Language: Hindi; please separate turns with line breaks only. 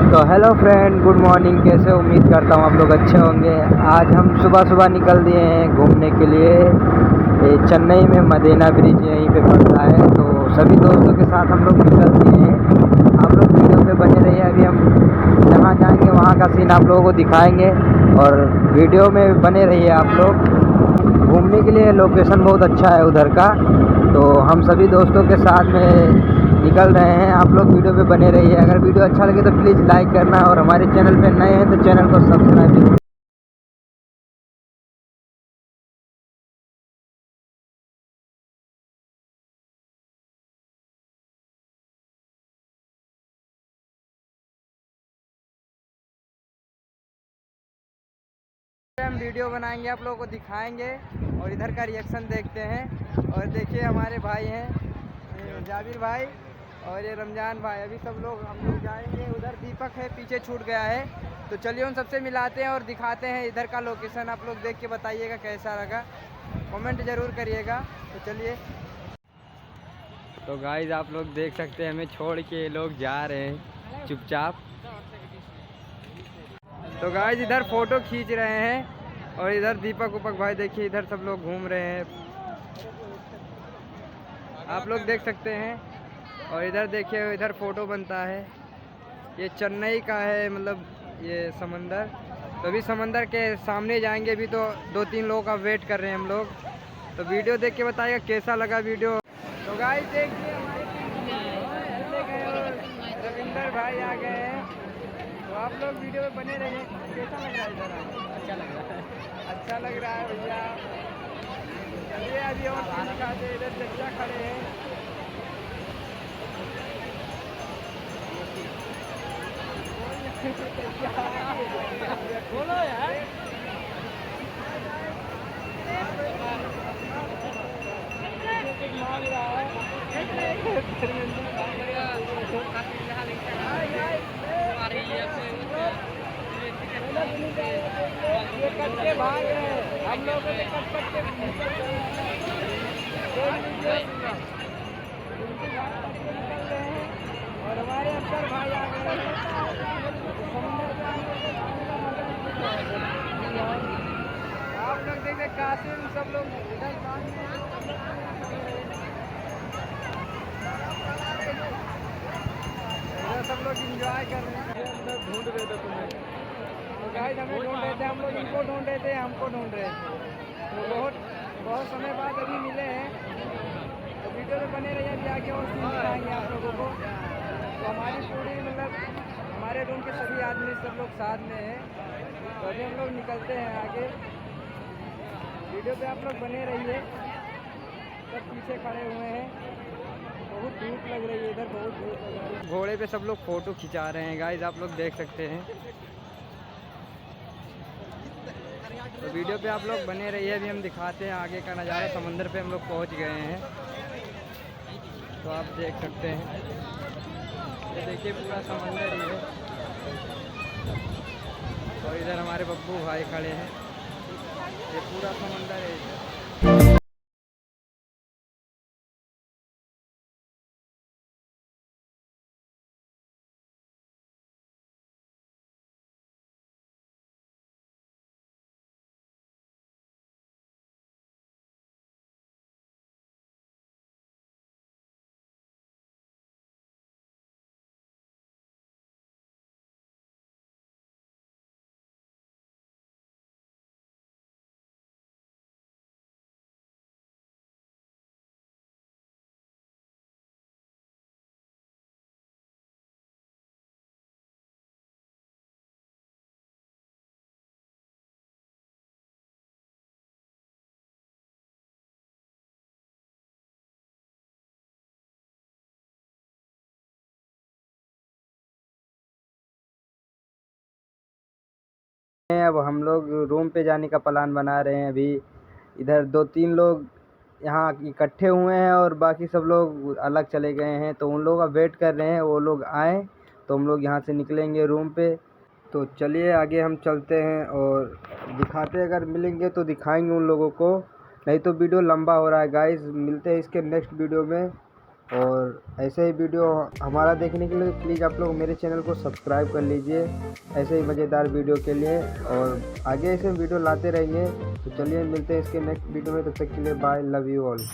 तो हेलो फ्रेंड, गुड मॉर्निंग। कैसे उम्मीद करता हूँ आप लोग अच्छे होंगे। आज हम सुबह सुबह निकल दिए हैं घूमने के लिए। ये चेन्नई में मदीना ब्रिज यहीं पे पड़ता है, तो सभी दोस्तों के साथ हम लोग निकल दिए हैं। आप लोग वीडियो पे बने रहिए। अभी हम जहाँ जाएंगे वहाँ का सीन आप लोगों को दिखाएंगे और वीडियो में बने रहिए आप लोग। घूमने के लिए लोकेशन बहुत अच्छा है उधर का, तो हम सभी दोस्तों के साथ में निकल रहे हैं। आप लोग वीडियो पे बने रहिए। अगर वीडियो अच्छा लगे तो प्लीज़ लाइक करना और हमारे चैनल पे नए हैं तो चैनल को सब्सक्राइब जरूर। हम वीडियो बनाएंगे, आप लोगों को दिखाएंगे और इधर का रिएक्शन देखते हैं। और देखिए हमारे भाई हैं जाबिर भाई और ये रमज़ान भाई। अभी सब लोग हम लोग जाएंगे उधर। दीपक है पीछे छूट गया है, तो चलिए उन सबसे मिलाते हैं और दिखाते हैं इधर का लोकेशन। आप लोग देख के बताइएगा कैसा लगा, कमेंट ज़रूर करिएगा। तो चलिए। तो गाइस आप लोग देख सकते हैं हमें छोड़ के लोग जा रहे हैं चुपचाप। तो गाइस इधर फ़ोटो खींच रहे हैं और इधर दीपक उपक भाई देखिए इधर सब लोग घूम रहे हैं, आप लोग देख सकते हैं। और इधर देखिए इधर फ़ोटो बनता है। ये चेन्नई का है, मतलब ये समंदर। तो अभी समंदर के सामने जाएंगे। अभी तो 2-3 लोगों का वेट कर रहे हैं हम लोग। तो वीडियो देख के बताइएगा कैसा लगा वीडियो। तो गाइस देखिए हमारे रविंदर भाई आ गए हैं, तो आप लोग वीडियो में बने रहिए। कैसा लग रहा है इधर? अच्छा लग रहा है, अच्छा लग रहा है भैया। चलिए अभी और चीज़ दिखाते हैं। इधर चचा खड़े हैं। बोलो यार। मांग रहा है ये कट के भाग रहे हैं हम लोग को, कट के निकल रहे हैं। और हमारे अफसर भाई आ गए हैं। आप लोग देख रहे कासिम सब लोग इधर सब लोग इंजॉय कर रहे हैं। अंदर ढूंढ रहे थे तुम्हें, तो गाइस हमें ढूंढ रहे थे, हम लोग इनको ढूंढ रहे थे, हमको ढूंढ रहे थे। तो बहुत समय बाद अभी मिले हैं। तो वीडियो में बने रहिए, अभी आगे और सीन दिखाएंगे आप लोगों को। तो हमारी पूरी मतलब हमारे रूम के सभी आदमी सब लोग साथ में हैं। तो अभी हम लोग निकलते हैं आगे। वीडियो पे आप लोग बने रहिए। सब पीछे खड़े हुए हैं, बहुत धूप लग रही है इधर, बहुत धूप लग रही है। घोड़े पे सब लोग फ़ोटो खिंचा रहे हैं गाइस, आप लोग देख सकते हैं। तो वीडियो पे आप लोग बने रहिए। अभी हम दिखाते हैं आगे का नज़ारा। समंदर पे हम लोग पहुंच गए हैं, तो आप देख सकते हैं। ये देखिए पूरा समंदर ही है। और इधर हमारे बब्बू भाई खड़े हैं। ये पूरा समंदर है इधर। अब हम लोग रूम पे जाने का प्लान बना रहे हैं। अभी इधर 2-3 लोग यहाँ इकट्ठे हुए हैं और बाकी सब लोग अलग चले गए हैं, तो उन लोगों का वेट कर रहे हैं। वो लोग आए तो हम लोग यहाँ से निकलेंगे रूम पे। तो चलिए आगे हम चलते हैं और दिखाते हैं। अगर मिलेंगे तो दिखाएंगे उन लोगों को, नहीं तो वीडियो लंबा हो रहा है गाइस। मिलते हैं इसके नेक्स्ट वीडियो में। और ऐसे ही वीडियो हमारा देखने के लिए प्लीज़ आप लोग मेरे चैनल को सब्सक्राइब कर लीजिए ऐसे ही मज़ेदार वीडियो के लिए, और आगे ऐसे वीडियो लाते रहेंगे। तो चलिए मिलते हैं इसके नेक्स्ट वीडियो में, तब तक के लिए बाय, लव यू ऑल।